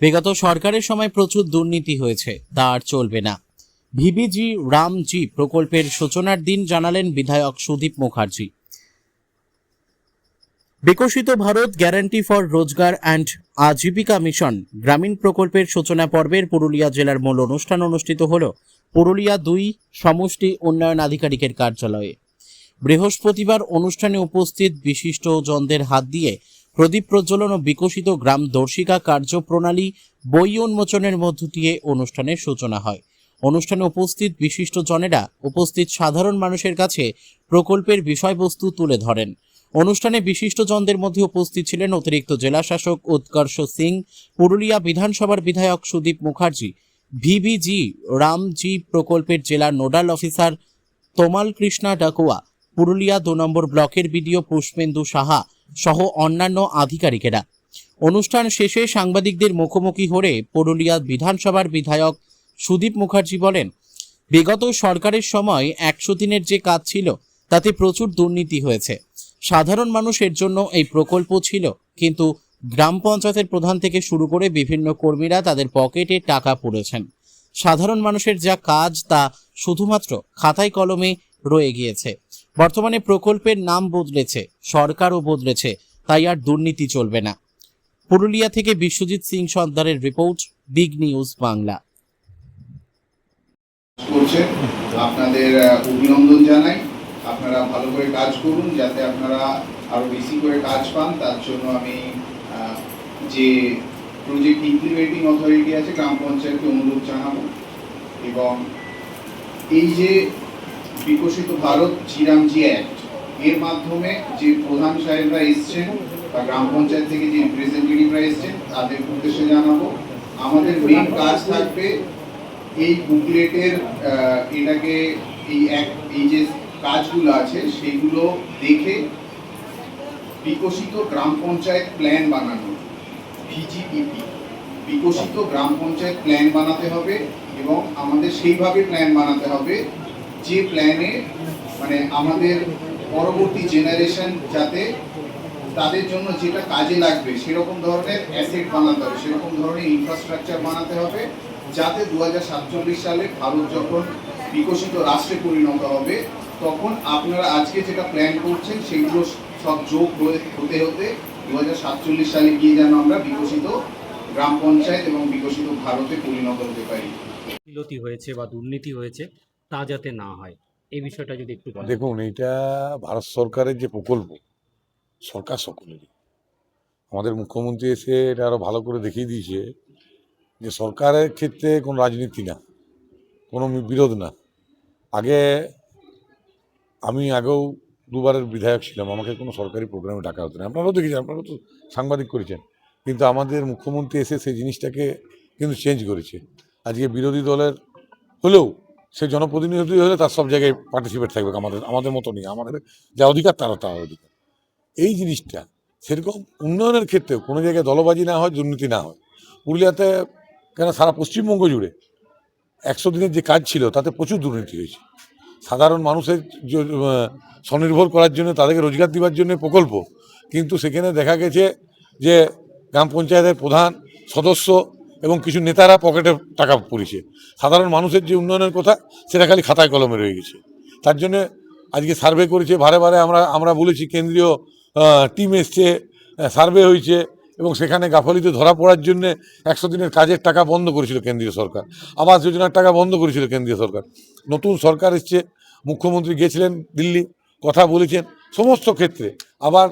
বিগত সরকারের সময় প্রচুর দুর্নীতি হয়েছে, তা আর চলবে না। ভিবিজি রামজি প্রকল্পের সূচনার দিন জানালেন বিধায়ক সুদীপ মুখার্জি। বিকশিত ভারত গ্যারান্টি ফর রোজগার অ্যান্ড আজীবিকা মিশন গ্রামীণ প্রকল্পের সূচনা পর্বের পুরুলিয়া জেলার মূল অনুষ্ঠান অনুষ্ঠিত হল পুরুলিয়া 2 সমষ্টি উন্নয়ন আধিকারিকের কার্যালয়ে। বৃহস্পতিবার অনুষ্ঠানে উপস্থিত বিশিষ্টজনদের হাত দিয়ে প্রদীপ প্রজ্বলন ও বিকশিত গ্রাম দর্শিকা কার্যপ্রণালী বই উন্মোচনের মধ্য দিয়ে অনুষ্ঠানের সূচনা হয়। অনুষ্ঠানে উপস্থিত বিশিষ্টজনেরা উপস্থিত সাধারণ মানুষের কাছে প্রকল্পের বিষয়বস্তু তুলে ধরেন। অনুষ্ঠানে বিশিষ্টজনদের মধ্যে উপস্থিত ছিলেন অতিরিক্ত জেলা শাসক উৎকর্ষ সিং, পুরুলিয়া বিধানসভার বিধায়ক সুদীপ মুখার্জি, ভিবিজি রামজি প্রকল্পের জেলা নোডাল অফিসার তমাল কৃষ্ণা ডাকুয়া, পুরুলিয়া 2 নম্বর ব্লকের বিডিও পুষ্পেন্দু সাহা সহ অন্যান্য আধিকারিকেরা। অনুষ্ঠান শেষে সাংবাদিকদের মুখোমুখি হয়ে পুরুলিয়া বিধানসভার বিধায়ক সুদীপ মুখার্জি বলেন, বিগত সরকারের সময় 100 দিনের যে কাজ ছিল তাতে প্রচুর দুর্নীতি হয়েছে। সাধারণ মানুষের জন্য এই প্রকল্প ছিল, কিন্তু গ্রাম পঞ্চায়েতের প্রধান থেকে শুরু করে বিভিন্ন কর্মীরা তাদের পকেটে টাকা পুরেছেন। সাধারণ মানুষের যা কাজ তা শুধুমাত্র খাতায় কলমে রয়ে গিয়েছে। বর্তমানে প্রকল্পের নাম বদলেছে, সরকারও বদলেছে, তাই আর দুর্নীতি চলবে না। পুরুলিয়া থেকে বিশ্বজিৎ সিং সর্দারের রিপোর্ট, বিগ নিউজ বাংলা। আপনাদের অভিনন্দন জানাই। আপনারা ভালো করে কাজ করুন, যাতে আপনারা আরো বেশি করে কাজ পান। তার জন্য আমি যে প্রজেক্ট ইমপ্লিমেন্টিং অথরিটি আছে গ্রাম পঞ্চায়েতকে অনুরোধ জানাবো, এবং এই যে বিকশিত ভারত জিরামজি অ্যাক্ট, এর মাধ্যমে যে প্রধান সাহেবরা এসছেন বা গ্রাম পঞ্চায়েত থেকে যে রিপ্রেজেন্টেটিভরা এসছেন তাদের উদ্দেশ্যে জানাবো, আমাদের মেইন কাজ থাকবে এই বুকলেটের এটাকে এই যে কাজগুলো আছে সেগুলো দেখে বিকশিত গ্রাম পঞ্চায়েত প্ল্যান বানানো, ভিজিপিপি বিকশিত গ্রাম পঞ্চায়েত প্ল্যান বানাতে হবে, এবং আমাদের সেইভাবে প্ল্যান বানাতে হবে যে প্ল্যানে মানে আমাদের পরবর্তী জেনারেশন যাতে তাদের জন্য যেটা কাজে লাগবে সেরকম ধরনের অ্যাসেট বানাতে হবে, সেরকম ধরনের ইনফ্রাস্ট্রাকচার বানাতে হবে, যাতে 2047 সালে ভারত যখন বিকশিত রাষ্ট্রে পরিণত হবে তখন আপনারা আজকে যেটা প্ল্যান করছেন সেগুলো সব যোগ হতে হতে 2047 সালে গিয়ে যেন আমরা বিকশিত গ্রাম পঞ্চায়েত এবং বিকশিত ভারতে পরিণত হতে পারি। গাফিলতি হয়েছে বা দুর্নীতি হয়েছে তা যাতে না হয়, এই বিষয়টা যদি একটু বলেন। দেখুন, এটা ভারত সরকারের যে প্রকল্প, সরকার সকলেরই। আমাদের মুখ্যমন্ত্রী এসে এটা আরো ভালো করে দেখিয়ে দিয়েছে যে সরকারের ক্ষেত্রে কোনো রাজনীতি না, কোনো বিরোধ না। আমি আগেও 2বারের বিধায়ক ছিলাম, আমাকে কোনো সরকারি প্রোগ্রামে ডাকা হতো না। আপনারাও দেখেছেন, আপনারাও তো সাংবাদিক করেছেন, কিন্তু আমাদের মুখ্যমন্ত্রী এসে সেই জিনিসটাকে কিন্তু চেঞ্জ করেছে। আজকে বিরোধী দলের হলেও সে জনপ্রতিনিধি হলে তার সব জায়গায় পার্টিসিপেট থাকবে, আমাদের মতো নেই, আমাদের যা অধিকার তারও তার অধিকার। এই জিনিসটা সেরকম উন্নয়নের ক্ষেত্রেও কোনো জায়গায় দলবাজি না হয়, দুর্নীতি না হয়। পুরুলিয়াতে কেন সারা পশ্চিমবঙ্গ জুড়ে 100 দিনের যে কাজ ছিল তাতে প্রচুর দুর্নীতি হয়েছে। সাধারণ মানুষের স্বনির্ভর করার জন্য, তাদেরকে রোজগার দেওয়ার জন্য প্রকল্প, কিন্তু সেখানে দেখা গেছে যে গ্রাম পঞ্চায়েতের প্রধান, সদস্য এবং কিছু নেতারা পকেটে টাকা পড়েছে। সাধারণ মানুষের যে উন্নয়নের কথা সেটা খালি খাতায় কলমে রয়ে গেছে। তার জন্য আজকে সার্ভে করেছে, বারে আমরা বলেছি, কেন্দ্রীয় টিম এসছে, সার্ভে হয়েছে, এবং সেখানে গাফলিতে ধরা পড়ার জন্য 100 দিনের কাজের টাকা বন্ধ করেছিল কেন্দ্রীয় সরকার, আবাস যোজনার টাকা বন্ধ করেছিল কেন্দ্রীয় সরকার। নতুন সরকার এসছে, মুখ্যমন্ত্রী গেছিলেন দিল্লি, কথা বলেছেন, সমস্ত ক্ষেত্রে আবার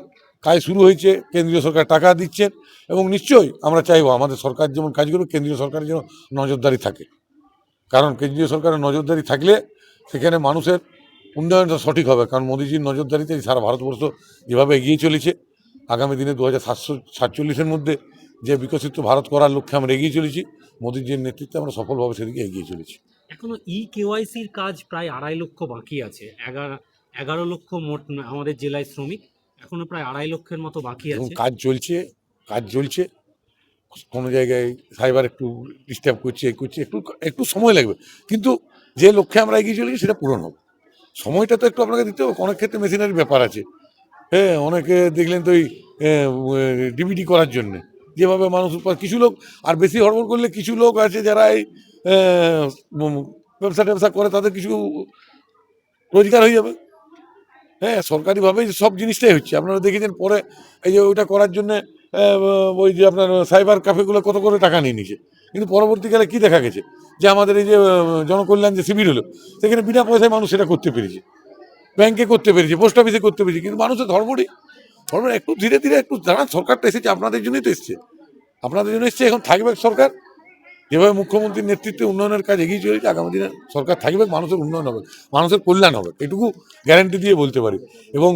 কাজ শুরু হয়েছে, কেন্দ্রীয় সরকার টাকা দিচ্ছেন, এবং নিশ্চয়ই আমরা চাইবো আমাদের সরকার যেমন কাজ করবে কেন্দ্রীয় সরকারের যেন নজরদারি থাকে, কারণ কেন্দ্রীয় সরকারের নজরদারি থাকলে সেখানে মানুষের উন্নয়নটা সঠিক হবে। কারণ মোদিজির নজরদারিতে সারা ভারতবর্ষ যেভাবে এগিয়ে চলেছে, আগামী দিনে 2747-এর মধ্যে যে বিকশিত ভারত করার লক্ষ্যে আমরা এগিয়ে চলেছি, মোদিজির নেতৃত্বে আমরা সফলভাবে সেদিকে এগিয়ে চলেছি। এখনো কেওয়াইসির কাজ প্রায় 2.5 লক্ষ বাকি আছে। 11 লক্ষ মোট আমাদের জেলায় শ্রমিক, এখনো প্রায় 2.5 লক্ষের মতো বাকি আছে। কাজ চলছে, কোনো জায়গায় সাইবার একটু ডিস্টার্ব করছে, একটু সময় লাগবে, কিন্তু যে লক্ষ্যে আমরা এগিয়ে চলেছি সেটা পূরণ হবে। সময়টা তো একটু আপনাকে দিতে হবে, অনেক ক্ষেত্রে মেশিনারি ব্যাপার আছে। হ্যাঁ, অনেকে দেখলেন তো ওই ডিবিটি করার জন্যে যেভাবে মানুষ কিছু লোক আর বেশি হড়বড় করলে কিছু লোক আছে যারা এই ব্যবসা ট্যাবসা করে, তাদের কিছু রোজগার হয়ে যাবে। হ্যাঁ, সরকারিভাবেই সব জিনিসটাই হচ্ছে। আপনারা দেখেছেন পরে এই যে ওইটা করার জন্যে ওই যে আপনার সাইবার ক্যাফেগুলো কত করে টাকা নিয়ে নিয়েছে, কিন্তু পরবর্তীকালে কি দেখা গেছে যে আমাদের এই যে জনকল্যাণ যে শিবির হলো, সেখানে বিনা পয়সায় মানুষ সেটা করতে পেরেছে, ব্যাংকে করতে পেরেছে, পোস্ট অফিসে করতে পেরেছে। কিন্তু মানুষের ধর্মটি একটু ধীরে ধীরে একটু জানান, সরকারটা এসেছে আপনাদের জন্যই তো এসছে, আপনাদের জন্য এসছে। এখন থাকবে সরকার, যেভাবে মুখ্যমন্ত্রীর নেতৃত্বে উন্নয়নের কাজ এগিয়ে চলেছে, আগামী দিনে সরকার থাকবে, মানুষের উন্নয়ন হবে, মানুষের কল্যাণ হবে, এটুকু গ্যারান্টি দিয়ে বলতে পারি। এবং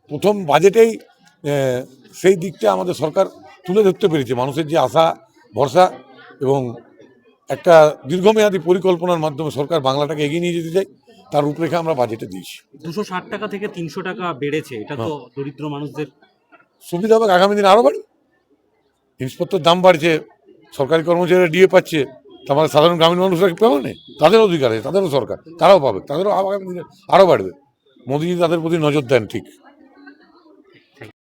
প্রথম বাজেটেই সেই দিকটা আমাদের সরকার তুলে ধরতে পেরেছে, মানুষের যে আশা ভরসা এবং একটা দীর্ঘমেয়াদী পরিকল্পনার মাধ্যমে সরকার বাংলাটাকে এগিয়ে নিয়ে যেতে চাই, তার রূপরেখা আমরা বাজেটে দিয়েছি। 260 টাকা থেকে 300 টাকা বেড়েছে, এটা তো দরিদ্র মানুষদের সুবিধা হবে, আগামী দিনে আরও বাড়বে। জিনিসপত্রের দাম বাড়ছে, সরকারি কর্মচারীরা ডিএ পাচ্ছে, তারপরে সাধারণ গ্রামীণ মানুষরা পাবে না, তাদেরও অধিকার আছে, তাদেরও সরকার, তারাও পাবে, তাদেরও আগামী দিনে আরও বাড়বে। মোদিজি তাদের প্রতি নজর দেন ঠিক।